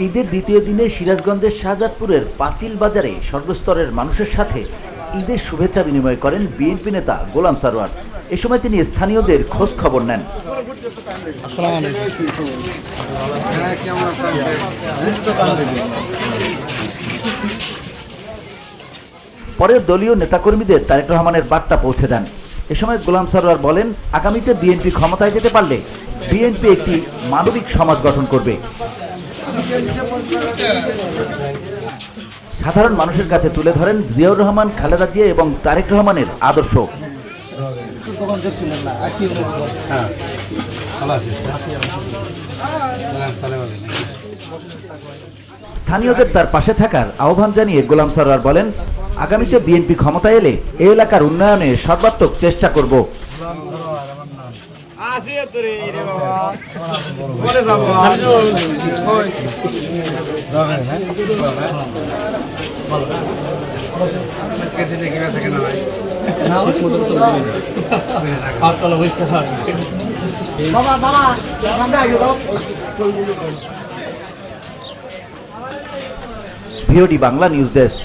ঈদের দ্বিতীয় দিনে সিরাজগঞ্জের শাহজাদপুরের পাঁচিল বাজারে সর্বস্তরের মানুষের সাথে ঈদের শুভেচ্ছা বিনিময় করেন বিএনপি নেতা গোলাম সারোয়ার। এ সময় তিনি স্থানীয়দের খোঁজ খবর নেন। পরে দলীয় নেতাকর্মীদের তারেক রহমানের বার্তা পৌঁছে দেন। এ সময় গোলাম সারোয়ার বলেন, আগামীতে বিএনপি ক্ষমতায় যেতে পারলে বিএনপি একটি মানবিক সমাজ গঠন করবে। সাধারণ মানুষের কাছে তুলে ধরেন জিয়াউর রহমান, খালেদা জিয়া এবং তারেক রহমানের আদর্শ। স্থানীয়দের তার পাশে থাকার আহ্বান জানিয়ে গোলাম সারোয়ার বলেন, আগামীতে বিএনপি ক্ষমতায় এলে এই এলাকার উন্নয়নে সর্বাত্মক চেষ্টা করব। VOD Bangla news desk.